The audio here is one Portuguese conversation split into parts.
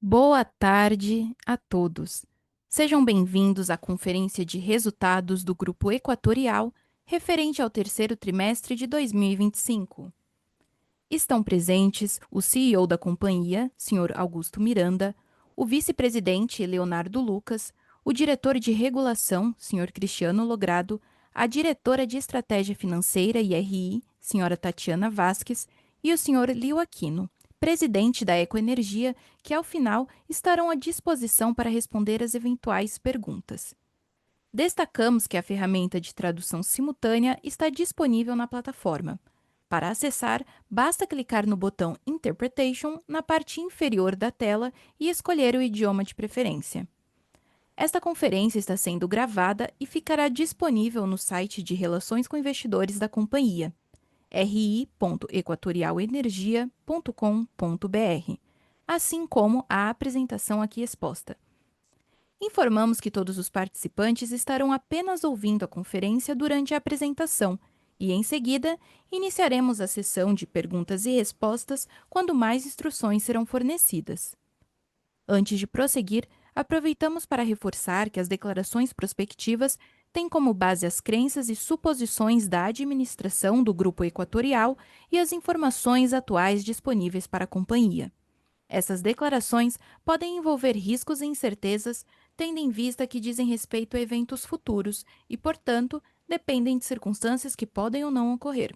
Boa tarde a todos. Sejam bem-vindos à conferência de resultados do Grupo Equatorial referente ao terceiro trimestre de 2025. Estão presentes o CEO da companhia, Sr. Augusto Miranda, o vice-presidente Leonardo Lucas, o diretor de regulação, Sr. Cristiano Logrado, a diretora de estratégia financeira e RI, Sra. Tatiana Vasques, e o Sr. Lio Aquino, presidente da Ecoenergia, que ao final estarão à disposição para responder as eventuais perguntas. Destacamos que a ferramenta de tradução simultânea está disponível na plataforma. Para acessar, basta clicar no botão Interpretation na parte inferior da tela e escolher o idioma de preferência. Esta conferência está sendo gravada e ficará disponível no site de Relações com Investidores da companhia, ri.equatorialenergia.com.br, assim como a apresentação aqui exposta. Informamos que todos os participantes estarão apenas ouvindo a conferência durante a apresentação e, em seguida, iniciaremos a sessão de perguntas e respostas quando mais instruções serão fornecidas. Antes de prosseguir, aproveitamos para reforçar que as declarações prospectivas têm como base as crenças e suposições da administração do Grupo Equatorial e as informações atuais disponíveis para a companhia. Essas declarações podem envolver riscos e incertezas, tendo em vista que dizem respeito a eventos futuros e, portanto, dependem de circunstâncias que podem ou não ocorrer.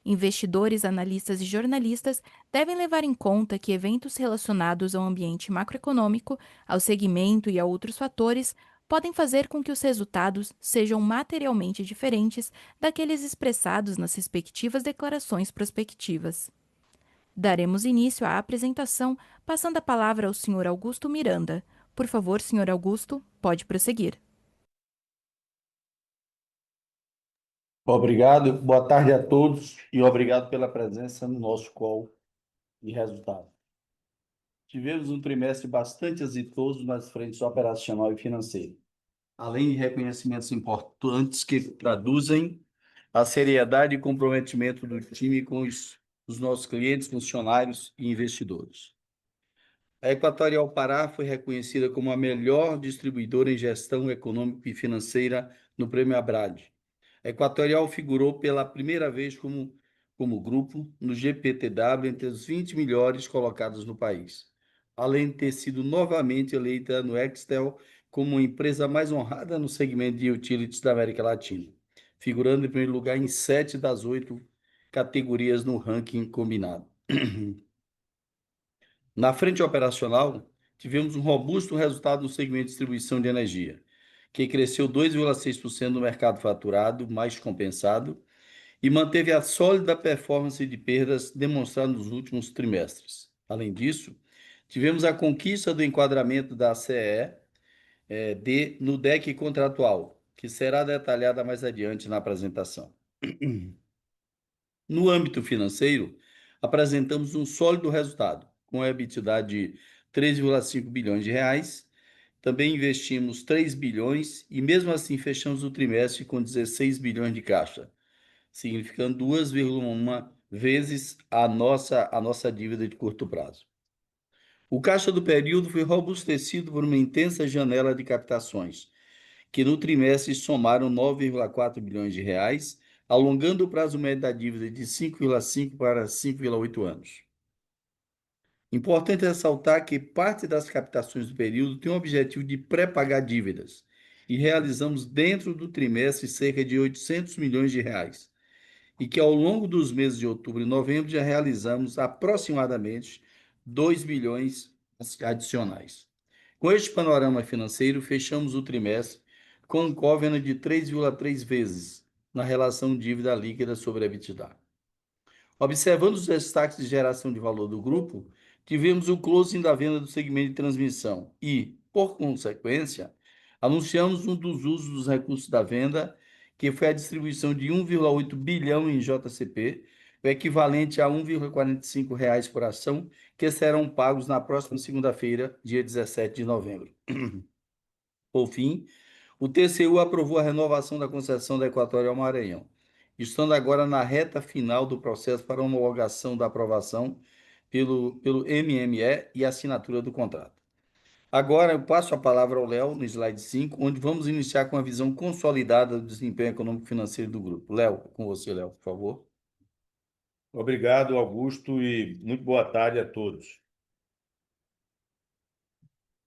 Investidores, analistas e jornalistas devem levar em conta que eventos relacionados ao ambiente macroeconômico, ao segmento e a outros fatores podem fazer com que os resultados sejam materialmente diferentes daqueles expressados nas respectivas declarações prospectivas. Daremos início à apresentação, passando a palavra ao Sr. Augusto Miranda. Por favor, Sr. Augusto, pode prosseguir. Obrigado, boa tarde a todos e obrigado pela presença no nosso call de resultados. Tivemos um trimestre bastante exitoso nas frentes operacional e financeira, além de reconhecimentos importantes que traduzem a seriedade e comprometimento do time com os nossos clientes, funcionários e investidores. A Equatorial Pará foi reconhecida como a melhor distribuidora em gestão econômica e financeira no Prêmio Abrad. A Equatorial figurou pela primeira vez como grupo no GPTW entre os 20 melhores colocados no país, além de ter sido novamente eleita no Extel como a empresa mais honrada no segmento de utilities da América Latina, figurando em primeiro lugar em 7 das 8 categorias no ranking combinado. Na frente operacional, tivemos um robusto resultado no segmento de distribuição de energia, que cresceu 2,6% no mercado faturado, mais compensado, e manteve a sólida performance de perdas demonstrada nos últimos trimestres. Além disso, tivemos a conquista do enquadramento da CEE no DEC contratual, que será detalhada mais adiante na apresentação. No âmbito financeiro, apresentamos um sólido resultado, com a EBITDA de 3,5 bilhões de reais. Também investimos 3 bilhões e, mesmo assim, fechamos o trimestre com 16 bilhões de caixa, significando 2,1 vezes a nossa dívida de curto prazo. O caixa do período foi robustecido por uma intensa janela de captações, que no trimestre somaram 9,4 bilhões de reais, alongando o prazo médio da dívida de 5,5 para 5,8 anos. Importante ressaltar que parte das captações do período tem o objetivo de pré-pagar dívidas, e realizamos dentro do trimestre cerca de 800 milhões de reais, e que ao longo dos meses de outubro e novembro já realizamos aproximadamente 2 bilhões adicionais. Com este panorama financeiro, fechamos o trimestre com um covenant de 3,3 vezes na relação dívida líquida sobre a EBITDA. Observando os destaques de geração de valor do grupo, tivemos o closing da venda do segmento de transmissão e, por consequência, anunciamos um dos usos dos recursos da venda, que foi a distribuição de 1,8 bilhão em JCP, o equivalente a R$ 1,45 por ação, que serão pagos na próxima segunda-feira, dia 17 de novembro. Por fim, o TCU aprovou a renovação da concessão da Equatorial Maranhão, estando agora na reta final do processo para homologação da aprovação, pelo MME e a assinatura do contrato. Agora eu passo a palavra ao Léo, no slide 5, onde vamos iniciar com a visão consolidada do desempenho econômico e financeiro do grupo. Léo, com você, Léo, por favor. Obrigado, Augusto, e muito boa tarde a todos.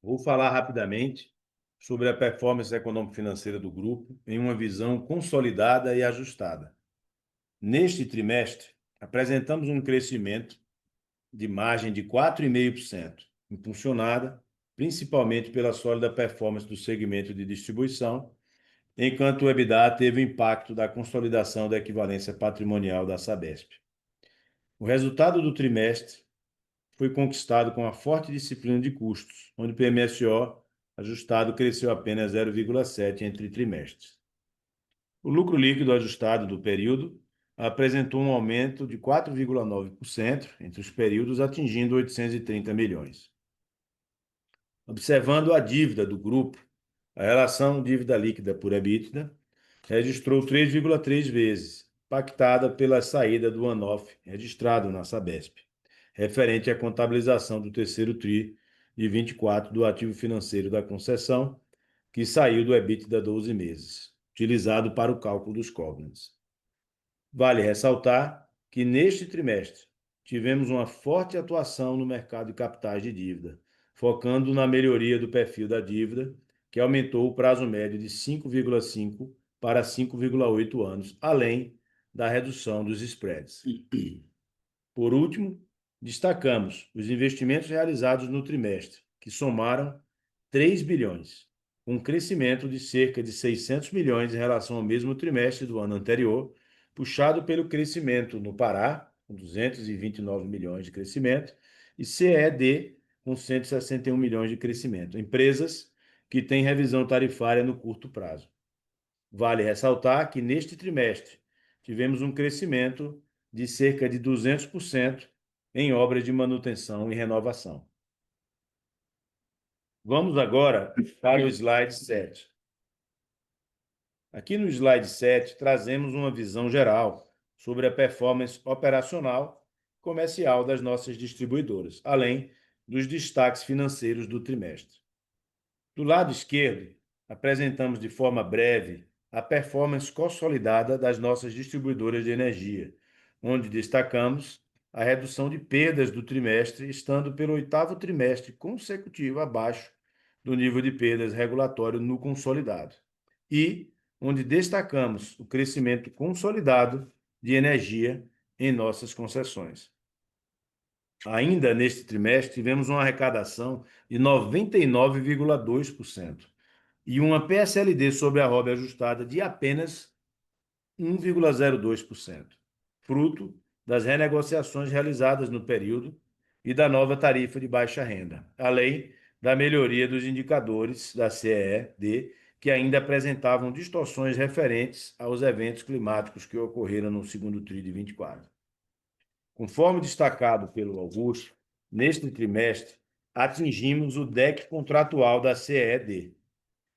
Vou falar rapidamente sobre a performance econômico-financeira do grupo em uma visão consolidada e ajustada. Neste trimestre, apresentamos um crescimento de margem de 4,5%, impulsionada principalmente pela sólida performance do segmento de distribuição, enquanto o EBITDA teve o impacto da consolidação da equivalência patrimonial da Sabesp. O resultado do trimestre foi conquistado com a forte disciplina de custos, onde o PMSO ajustado cresceu apenas 0,7% entre trimestres. O lucro líquido ajustado do período apresentou um aumento de 4,9% entre os períodos, atingindo 830 milhões. Observando a dívida do grupo, a relação dívida líquida por EBITDA registrou 3,3 vezes, impactada pela saída do one-off registrado na Sabesp, referente à contabilização do terceiro TRI de 24 do ativo financeiro da concessão, que saiu do EBITDA 12 meses, utilizado para o cálculo dos covenants. Vale ressaltar que neste trimestre tivemos uma forte atuação no mercado de capitais de dívida, focando na melhoria do perfil da dívida, que aumentou o prazo médio de 5,5 para 5,8 anos, além da redução dos spreads. Por último, destacamos os investimentos realizados no trimestre, que somaram 3 bilhões, um crescimento de cerca de 600 milhões em relação ao mesmo trimestre do ano anterior, puxado pelo crescimento no Pará, com 229 milhões de crescimento, e CED, com 161 milhões de crescimento, empresas que têm revisão tarifária no curto prazo. Vale ressaltar que neste trimestre tivemos um crescimento de cerca de 200% em obras de manutenção e renovação. Vamos agora para o slide 7. Aqui no slide 7, trazemos uma visão geral sobre a performance operacional e comercial das nossas distribuidoras, além dos destaques financeiros do trimestre. Do lado esquerdo, apresentamos de forma breve a performance consolidada das nossas distribuidoras de energia, onde destacamos a redução de perdas do trimestre, estando pelo 8º trimestre consecutivo abaixo do nível de perdas regulatório no consolidado, e onde destacamos o crescimento consolidado de energia em nossas concessões. Ainda neste trimestre, tivemos uma arrecadação de 99,2% e uma PSLD sobre a ROB ajustada de apenas 1,02%, fruto das renegociações realizadas no período e da nova tarifa de baixa renda, além da melhoria dos indicadores da CED, que ainda apresentavam distorções referentes aos eventos climáticos que ocorreram no segundo TRI de 24. Conforme destacado pelo Augusto, neste trimestre, atingimos o DEC contratual da CED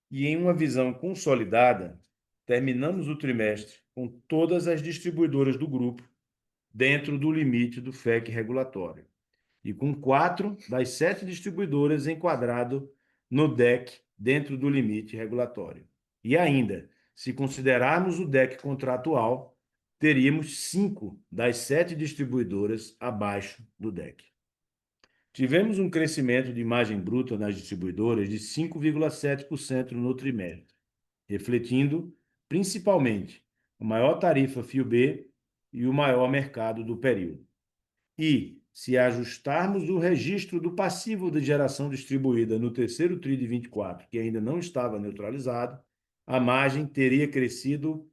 e, em uma visão consolidada, terminamos o trimestre com todas as distribuidoras do grupo dentro do limite do FEC regulatório e com 4 das 7 distribuidoras enquadrado no DEC dentro do limite regulatório. E ainda, se considerarmos o DEC contratual, teríamos 5 das 7 distribuidoras abaixo do DEC. Tivemos um crescimento de margem bruta nas distribuidoras de 5,7% no trimestre, refletindo principalmente a maior tarifa FIO-B e o maior mercado do período. E, se ajustarmos o registro do passivo de geração distribuída no terceiro TRI de 24, que ainda não estava neutralizado, a margem teria crescido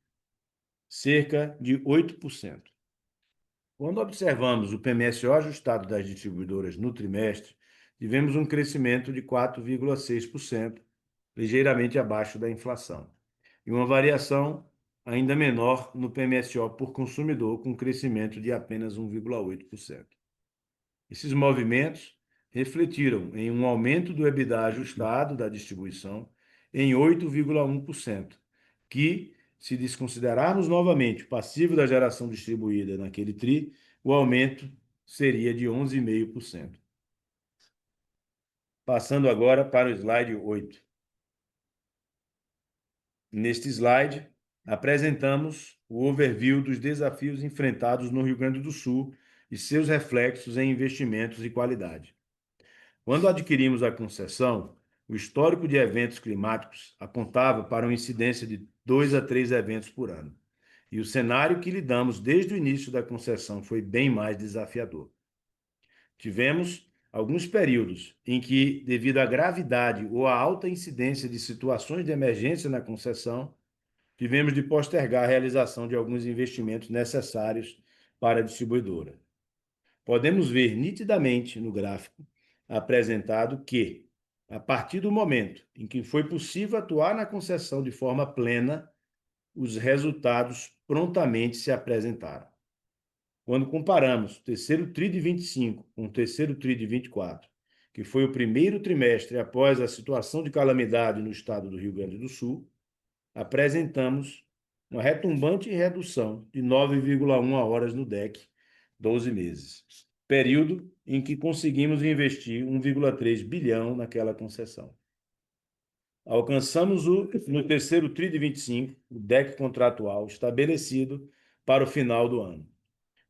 cerca de 8%. Quando observamos o PMSO ajustado das distribuidoras no trimestre, tivemos um crescimento de 4,6%, ligeiramente abaixo da inflação, e uma variação ainda menor no PMSO por consumidor, com crescimento de apenas 1,8%. Esses movimentos refletiram em um aumento do EBITDA ajustado da distribuição em 8,1%, que, se desconsiderarmos novamente o passivo da geração distribuída naquele TRI, o aumento seria de 11,5%. Passando agora para o slide 8. Neste slide, apresentamos o overview dos desafios enfrentados no Rio Grande do Sul e seus reflexos em investimentos e qualidade. Quando adquirimos a concessão, o histórico de eventos climáticos apontava para uma incidência de 2 a 3 eventos por ano. E o cenário que lidamos desde o início da concessão foi bem mais desafiador. Tivemos alguns períodos em que, devido à gravidade ou à alta incidência de situações de emergência na concessão, tivemos de postergar a realização de alguns investimentos necessários para a distribuidora. Podemos ver nitidamente no gráfico apresentado que, a partir do momento em que foi possível atuar na concessão de forma plena, os resultados prontamente se apresentaram. Quando comparamos o terceiro TRI de 25 com o terceiro TRI de 24, que foi o primeiro trimestre após a situação de calamidade no estado do Rio Grande do Sul, apresentamos uma retumbante redução de 9,1 horas no DEC, 12 meses, período em que conseguimos investir 1,3 bilhão naquela concessão. Alcançamos no terceiro TRI de 25, o DEC contratual estabelecido para o final do ano.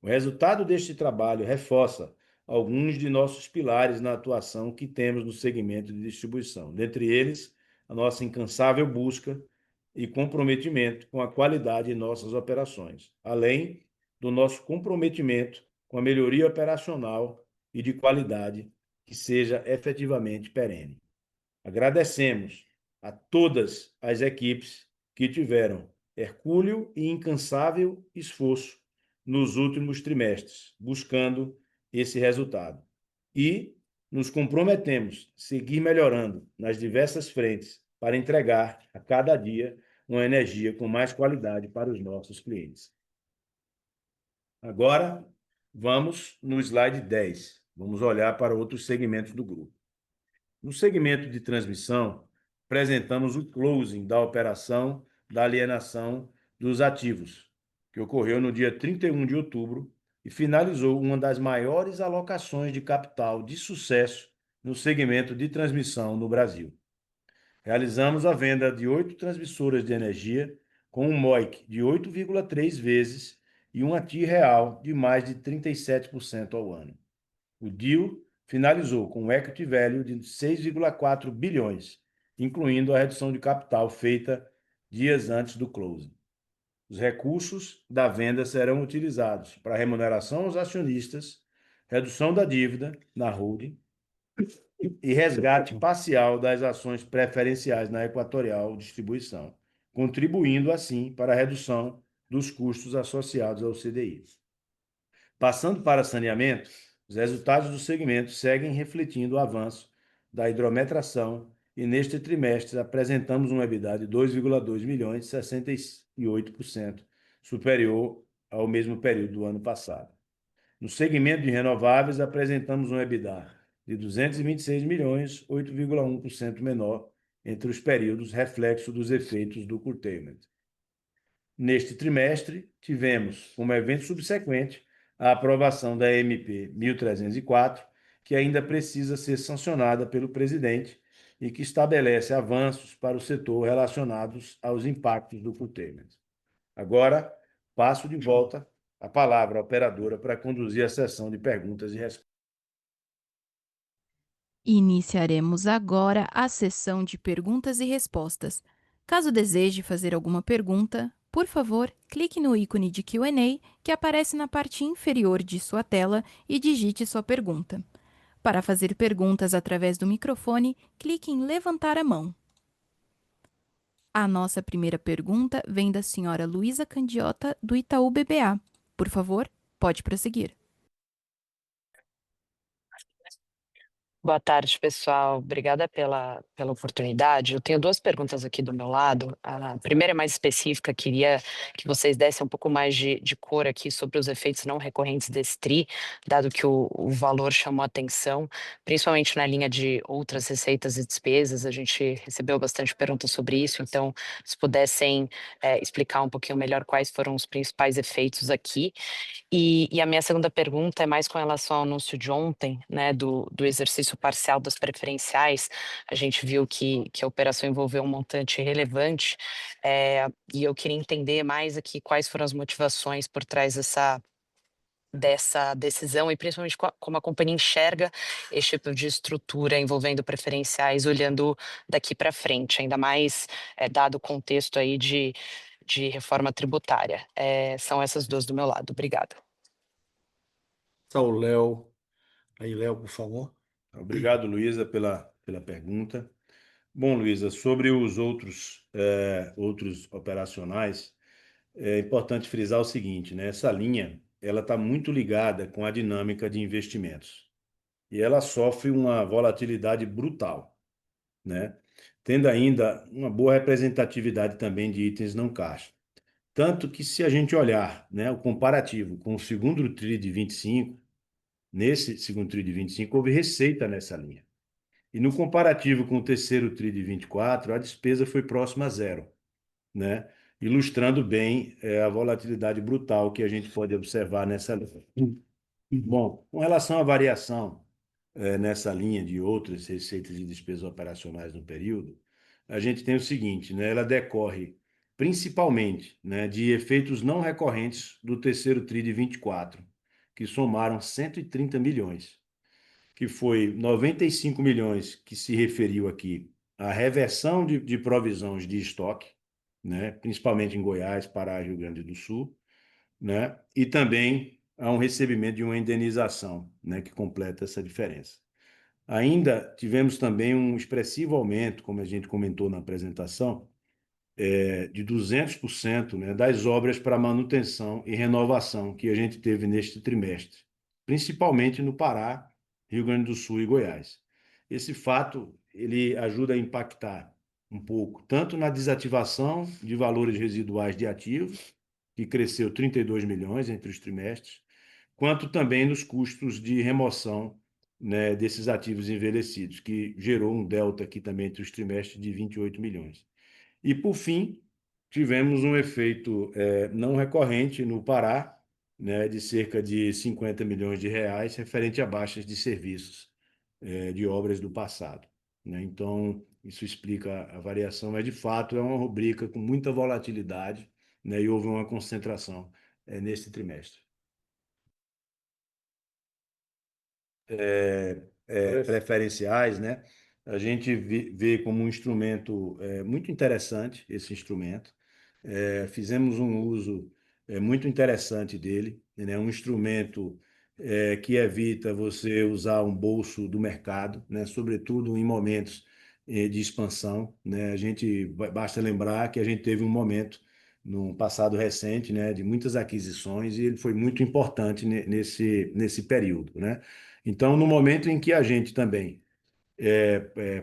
O resultado deste trabalho reforça alguns de nossos pilares na atuação que temos no segmento de distribuição, dentre eles, a nossa incansável busca e comprometimento com a qualidade de nossas operações, além do nosso comprometimento com a melhoria operacional e de qualidade que seja efetivamente perene. Agradecemos a todas as equipes que tiveram hercúleo e incansável esforço nos últimos trimestres, buscando esse resultado. E nos comprometemos a seguir melhorando nas diversas frentes para entregar a cada dia uma energia com mais qualidade para os nossos clientes. Agora, vamos no slide 10. Vamos olhar para outros segmentos do grupo. No segmento de transmissão, apresentamos o closing da operação da alienação dos ativos, que ocorreu no dia 31 de outubro e finalizou uma das maiores alocações de capital de sucesso no segmento de transmissão no Brasil. Realizamos a venda de 8 transmissoras de energia com um MOIC de 8,3 vezes e um ATI real de mais de 37% ao ano. O deal finalizou com um equity value de 6,4 bilhões, incluindo a redução de capital feita dias antes do closing. Os recursos da venda serão utilizados para remuneração aos acionistas, redução da dívida na holding e resgate parcial das ações preferenciais na Equatorial Distribuição, contribuindo assim para a redução dos custos associados ao CDI. Passando para saneamento, os resultados do segmento seguem refletindo o avanço da hidrometração e, neste trimestre, apresentamos um EBITDA de 2,2 milhões, 68% superior ao mesmo período do ano passado. No segmento de renováveis, apresentamos um EBITDA de 226 milhões, 8,1% menor entre os períodos, reflexo dos efeitos do curtailment. Neste trimestre, tivemos, como evento subsequente, a aprovação da MP 1304, que ainda precisa ser sancionada pelo presidente e que estabelece avanços para o setor relacionados aos impactos do curtailment. Agora, passo de volta a palavra à operadora para conduzir a sessão de perguntas e respostas. Iniciaremos agora a sessão de perguntas e respostas. Caso deseje fazer alguma pergunta, por favor, clique no ícone de Q&A que aparece na parte inferior de sua tela e digite sua pergunta. Para fazer perguntas através do microfone, clique em levantar a mão. A nossa primeira pergunta vem da senhora Luísa Candiota, do Itaú BBA. Por favor, pode prosseguir. Boa tarde, pessoal. Obrigada pela oportunidade. Eu tenho duas perguntas aqui do meu lado. A primeira é mais específica, queria que vocês dessem um pouco mais de cor aqui sobre os efeitos não recorrentes desse TRI, dado que o valor chamou atenção, principalmente na linha de outras receitas e despesas. A gente recebeu bastante perguntas sobre isso, então, se pudessem explicar um pouquinho melhor quais foram os principais efeitos aqui. E a minha segunda pergunta é mais com relação ao anúncio de ontem, né, do exercício parcial das preferenciais. A gente viu que a operação envolveu um montante relevante, e eu queria entender mais aqui quais foram as motivações por trás dessa decisão e principalmente como a companhia enxerga esse tipo de estrutura envolvendo preferenciais olhando daqui para frente, ainda mais dado o contexto aí de reforma tributária. São essas duas do meu lado. Obrigada. Está o Léo. Aí, Léo, por favor. Obrigado, Luísa, pela pergunta. Bom, Luísa, sobre os outros operacionais, é importante frisar o seguinte, né? Essa linha, ela está muito ligada com a dinâmica de investimentos e ela sofre uma volatilidade brutal, né? Tendo ainda uma boa representatividade também de itens não caixa. Tanto que se a gente olhar, né, o comparativo com o segundo TRI de 25, nesse segundo TRI de 25 houve receita nessa linha. E no comparativo com o terceiro TRI de 24, a despesa foi próxima a zero, né? Ilustrando bem a volatilidade brutal que a gente pode observar nessa linha. Bom, com relação à variação nessa linha de outras receitas e despesas operacionais no período, a gente tem o seguinte, né? Ela decorre principalmente, né, de efeitos não recorrentes do terceiro TRI de 24, que somaram 130 milhões, que foi 95 milhões que se referiu aqui à reversão de provisões de estoque, né, principalmente em Goiás, Pará e Rio Grande do Sul, né, e também a um recebimento de uma indenização, né, que completa essa diferença. Ainda tivemos também um expressivo aumento, como a gente comentou na apresentação, de 200%, né, das obras para manutenção e renovação que a gente teve neste trimestre, principalmente no Pará, Rio Grande do Sul e Goiás. Esse fato ele ajuda a impactar um pouco, tanto na desativação de valores residuais de ativos, que cresceu 32 milhões entre os trimestres, quanto também nos custos de remoção, né, desses ativos envelhecidos, que gerou um delta aqui também entre os trimestres de 28 milhões. E, por fim, tivemos um efeito não recorrente no Pará, né, de cerca de 50 milhões de reais, referente a baixas de serviços de obras do passado, né? Então, isso explica a variação, mas, de fato, é uma rubrica com muita volatilidade, né, e houve uma concentração nesse trimestre. Preferenciais, né? A gente vê como um instrumento muito interessante esse instrumento. Fizemos um uso muito interessante dele, né? Um instrumento que evita você usar um bolso do mercado, né? Sobretudo em momentos de expansão, né? Basta lembrar que a gente teve um momento no passado recente, né? De muitas aquisições e ele foi muito importante nesse período, né? Então, no momento em que a gente também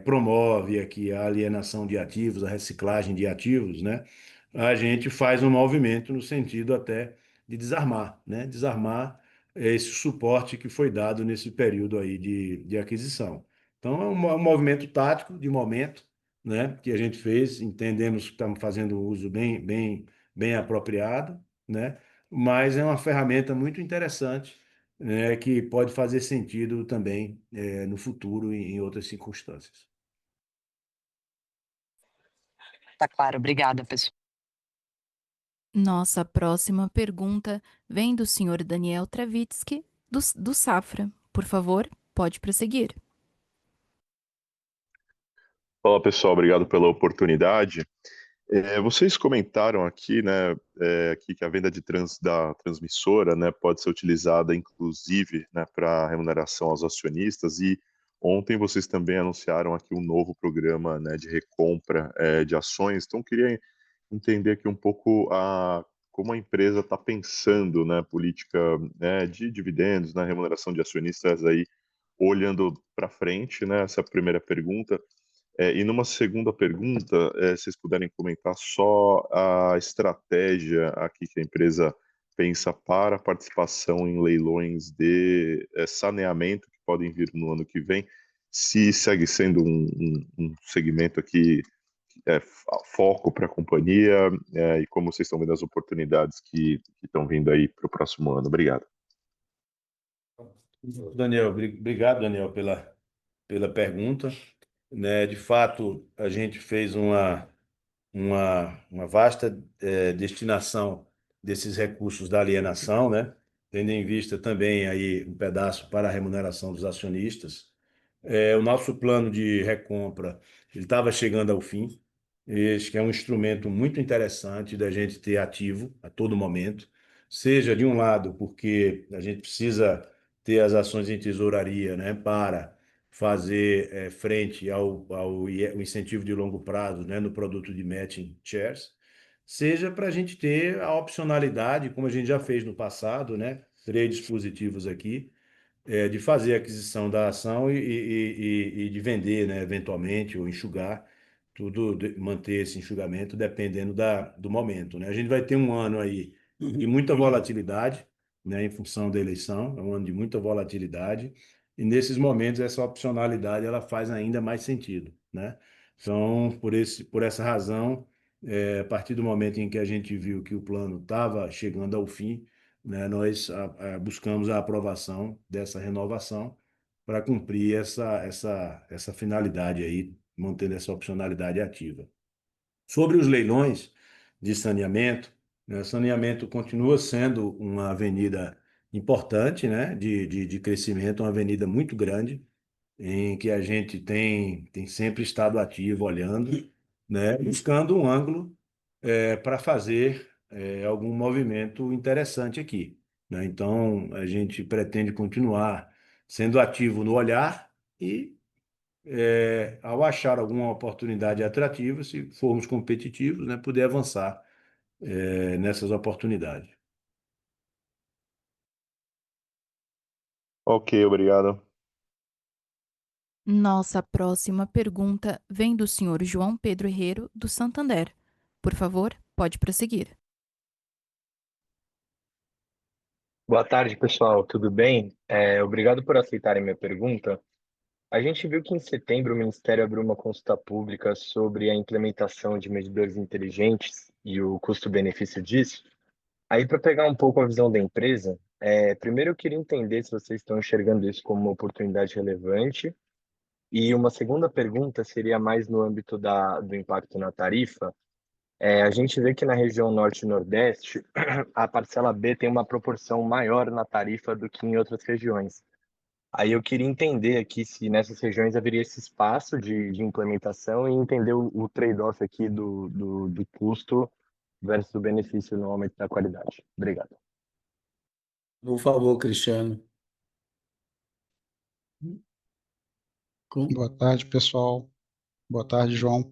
promove aqui a alienação de ativos, a reciclagem de ativos, né? A gente faz um movimento no sentido até de desarmar, né? Desarmar esse suporte que foi dado nesse período aí de aquisição. Então, é um movimento tático de momento, né? Que a gente fez, entendemos que estamos fazendo um uso bem apropriado, né? Mas é uma ferramenta muito interessante, né, que pode fazer sentido também no futuro e em outras circunstâncias. Tá claro, obrigada, pessoal. Nossa próxima pergunta vem do senhor Daniel Travitsky, do Safra. Por favor, pode prosseguir. Olá, pessoal, obrigado pela oportunidade. Vocês comentaram aqui, né, aqui que a venda da transmissora, né, pode ser utilizada, inclusive, né, para remuneração aos acionistas. E ontem vocês também anunciaram aqui um novo programa, né, de recompra de ações. Então, queria entender aqui um pouco como a empresa está pensando, né, política, né, de dividendos, na remuneração de acionistas aí olhando para frente, né? Essa é a primeira pergunta. E numa segunda pergunta, vocês puderem comentar só a estratégia aqui que a empresa pensa para a participação em leilões de saneamento que podem vir no ano que vem, se segue sendo um segmento aqui foco para a companhia, e como vocês estão vendo as oportunidades que estão vindo aí para o próximo ano. Obrigado. Daniel, obrigado, Daniel, pela pergunta. Né? De fato, a gente fez uma vasta destinação desses recursos da alienação, né? Tendo em vista também aí um pedaço para a remuneração dos acionistas. O nosso plano de recompra ele estava chegando ao fim. Este que é um instrumento muito interessante da gente ter ativo a todo momento, seja de um lado porque a gente precisa ter as ações em tesouraria, né, para fazer frente ao incentivo de longo prazo, né, no produto de matching shares, seja para a gente ter a opcionalidade, como a gente já fez no passado, né, três dispositivos aqui, de fazer a aquisição da ação e de vender, né, eventualmente, ou enxugar, manter esse enxugamento dependendo do momento, né? A gente vai ter um ano aí de muita volatilidade, né, em função da eleição, é um ano de muita volatilidade, e nesses momentos essa opcionalidade ela faz ainda mais sentido, né? Então, por essa razão, a partir do momento em que a gente viu que o plano estava chegando ao fim, né, nós buscamos a aprovação dessa renovação para cumprir essa finalidade aí, mantendo essa opcionalidade ativa. Sobre os leilões de saneamento, né, saneamento continua sendo uma avenida importante, né, de crescimento, uma avenida muito grande, em que a gente tem sempre estado ativo, olhando, né, buscando um ângulo para fazer algum movimento interessante aqui, né? Então, a gente pretende continuar sendo ativo no olhar e, ao achar alguma oportunidade atrativa, se formos competitivos, né, poder avançar nessas oportunidades. Ok, obrigado. Nossa próxima pergunta vem do senhor João Pedro Herrero, do Santander. Por favor, pode prosseguir. Boa tarde, pessoal. Tudo bem? Obrigado por aceitarem minha pergunta. A gente viu que em setembro o Ministério abriu uma consulta pública sobre a implementação de medidores inteligentes e o custo-benefício disso. Aí, para pegar um pouco a visão da empresa, primeiro eu queria entender se vocês estão enxergando isso como uma oportunidade relevante. E uma segunda pergunta seria mais no âmbito do impacto na tarifa. A gente vê que na região Norte e Nordeste, a parcela B tem uma proporção maior na tarifa do que em outras regiões. Aí eu queria entender aqui se nessas regiões haveria esse espaço de implementação e entender o trade-off aqui do custo versus o benefício no aumento da qualidade. Obrigado. Por favor, Cristiano. Boa tarde, pessoal. Boa tarde, João.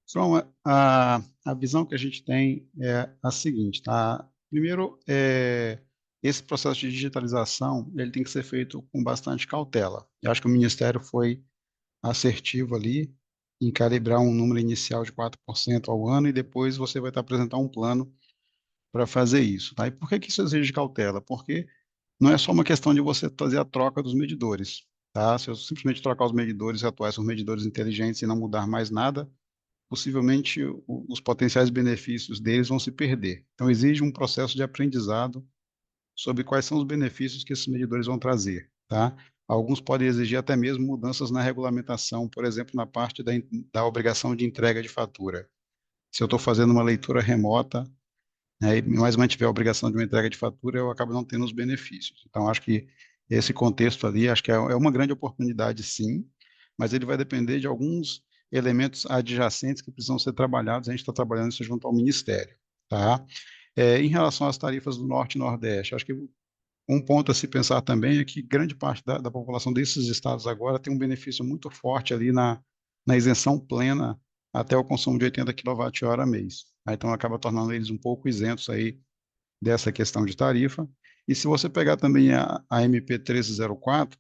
João, a visão que a gente tem é a seguinte, tá? Primeiro, esse processo de digitalização, ele tem que ser feito com bastante cautela. Eu acho que o Ministério foi assertivo ali em calibrar um número inicial de 4% ao ano e depois você vai estar apresentando um plano para fazer isso, tá? E por que isso exige cautela? Porque não é só uma questão de você fazer a troca dos medidores, tá? Se eu simplesmente trocar os medidores atuais por medidores inteligentes e não mudar mais nada, possivelmente os potenciais benefícios deles vão se perder. Então, exige um processo de aprendizado sobre quais são os benefícios que esses medidores vão trazer, tá? Alguns podem exigir até mesmo mudanças na regulamentação, por exemplo, na parte da obrigação de entrega de fatura. Se eu estou fazendo uma leitura remota, né, mas mantiver a obrigação de uma entrega de fatura, eu acabo não tendo os benefícios. Então, acho que esse contexto ali, acho que é uma grande oportunidade, sim, mas ele vai depender de alguns elementos adjacentes que precisam ser trabalhados. A gente está trabalhando isso junto ao Ministério, tá? Em relação às tarifas do Norte e Nordeste, acho que um ponto a se pensar também é que grande parte da população desses estados agora tem um benefício muito forte ali na isenção plena até o consumo de 80 kWh mês. Então, acaba tornando eles um pouco isentos aí dessa questão de tarifa. E se você pegar também a MP 1304,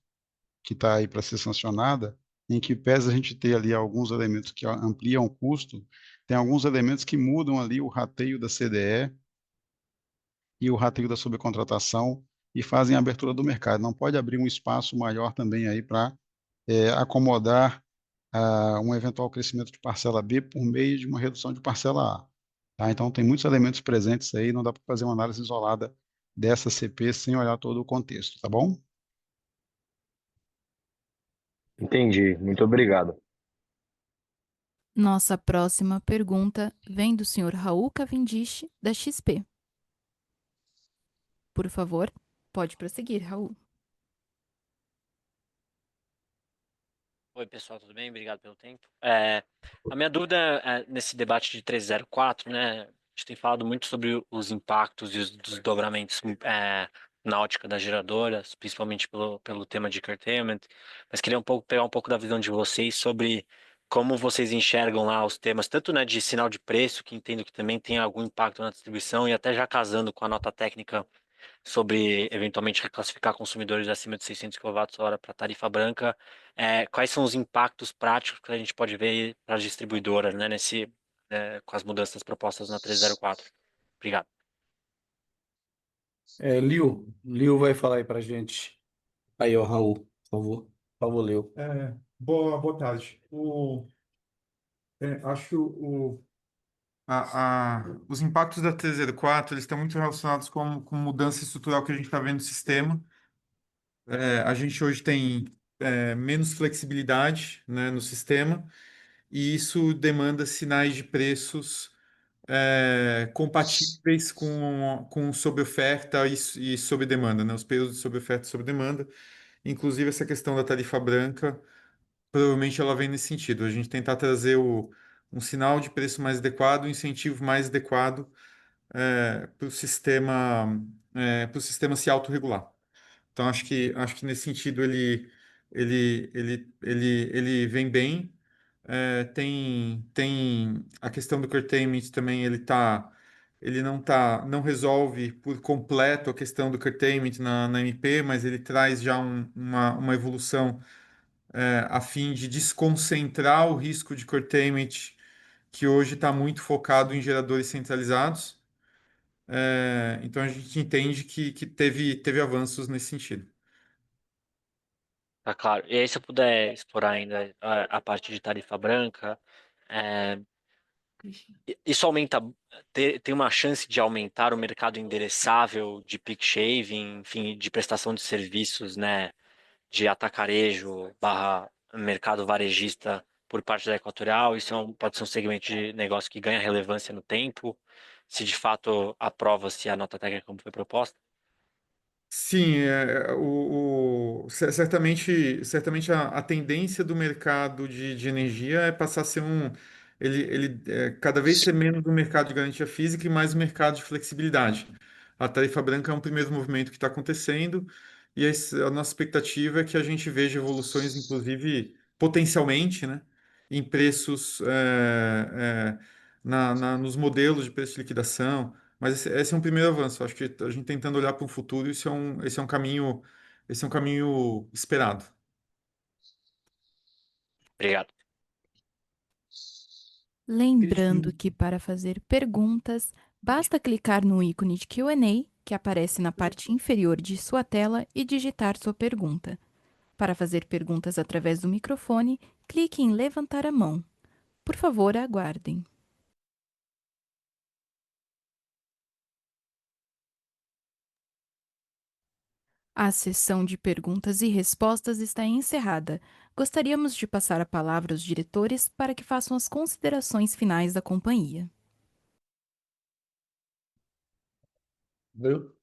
que está aí para ser sancionada, em que pese a gente ter ali alguns elementos que ampliam o custo, tem alguns elementos que mudam ali o rateio da CDE e o rateio da subcontratação e fazem a abertura do mercado. Não pode abrir um espaço maior também aí para acomodar um eventual crescimento de parcela B por meio de uma redução de parcela A. Tá? Então, tem muitos elementos presentes aí, não dá para fazer uma análise isolada dessa CP sem olhar todo o contexto, tá bom? Entendi. Muito obrigado. Nossa próxima pergunta vem do senhor Raul Cavendish, da XP. Por favor, pode prosseguir, Raul. Oi, pessoal, tudo bem? Obrigado pelo tempo. A minha dúvida nesse debate de 304, né? A gente tem falado muito sobre os impactos e os desdobramentos na ótica das geradoras, principalmente pelo tema de curtailment, mas queria pegar um pouco da visão de vocês sobre como vocês enxergam lá os temas, tanto né, de sinal de preço, que entendo que também tem algum impacto na distribuição, e até já casando com a nota técnica sobre eventualmente reclassificar consumidores acima de 600 kWh para tarifa branca, quais são os impactos práticos que a gente pode ver para as distribuidoras, né, com as mudanças propostas na 304? Obrigado. Liu vai falar aí para a gente. Aí, ó, Raul, por favor. Por favor, Liu. Boa tarde. Acho que os impactos da 304 eles estão muito relacionados com mudança estrutural que a gente está vendo no sistema. A gente hoje tem menos flexibilidade, né, no sistema, e isso demanda sinais de preços compatíveis com sobre-oferta e sobre-demanda, né, os períodos de sobre-oferta e sobre-demanda. Inclusive, essa questão da tarifa branca, provavelmente ela vem nesse sentido. A gente tentar trazer um sinal de preço mais adequado, um incentivo mais adequado para o sistema se autorregular. Então, acho que nesse sentido ele vem bem. Tem a questão do curtailment também, não resolve por completo a questão do curtailment na MP, mas ele traz já uma evolução a fim de desconcentrar o risco de curtailment, que hoje está muito focado em geradores centralizados. Então a gente entende que teve avanços nesse sentido. Tá claro. E aí, se eu puder explorar ainda a parte de tarifa branca, é, isso tem uma chance de aumentar o mercado endereçável de peak shaving, enfim, de prestação de serviços, né, de atacarejo barra mercado varejista por parte da Equatorial. Isso pode ser um segmento de negócio que ganha relevância no tempo, se de fato aprova-se a nota técnica como foi proposta. Sim, certamente a tendência do mercado de energia é passar a ser cada vez ser menos um mercado de garantia física e mais um mercado de flexibilidade. A tarifa branca é um primeiro movimento que está acontecendo e a nossa expectativa é que a gente veja evoluções, inclusive potencialmente, né, em preços, nos modelos de preço de liquidação. Mas esse é um primeiro avanço. Acho que a gente tentando olhar para o futuro, esse é um caminho esperado. Obrigado. Lembrando que para fazer perguntas, basta clicar no ícone de Q&A, que aparece na parte inferior de sua tela, e digitar sua pergunta. Para fazer perguntas através do microfone, clique em levantar a mão. Por favor, aguardem. A sessão de perguntas e respostas está encerrada. Gostaríamos de passar a palavra aos diretores para que façam as considerações finais da companhia. Viu?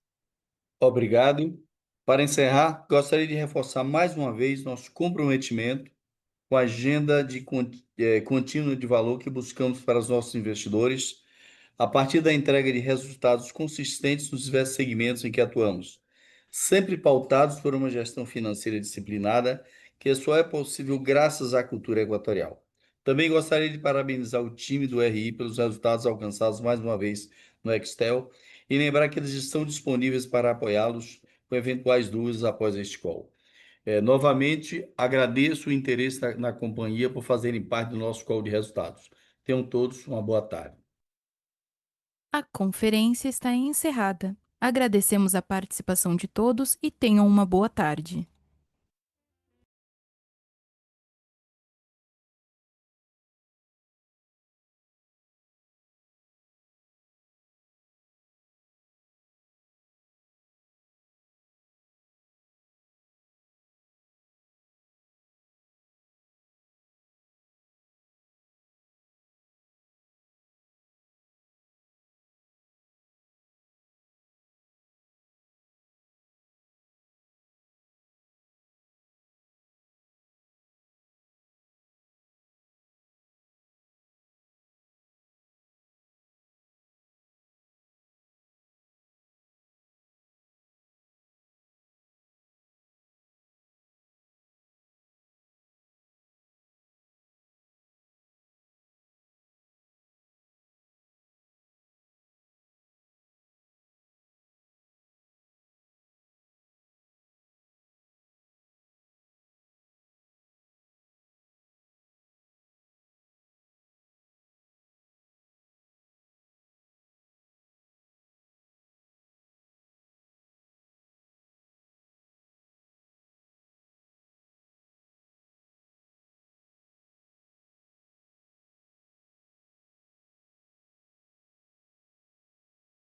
Obrigado. Para encerrar, gostaria de reforçar mais uma vez nosso comprometimento com a agenda contínua de valor que buscamos para os nossos investidores, a partir da entrega de resultados consistentes nos diversos segmentos em que atuamos, sempre pautados por uma gestão financeira disciplinada, que só é possível graças à cultura equatorial. Também gostaria de parabenizar o time do RI pelos resultados alcançados mais uma vez no Excel e lembrar que eles estão disponíveis para apoiá-los com eventuais dúvidas após este call. Novamente, agradeço o interesse na companhia por fazerem parte do nosso call de resultados. Tenham todos uma boa tarde. A conferência está encerrada. Agradecemos a participação de todos e tenham uma boa tarde.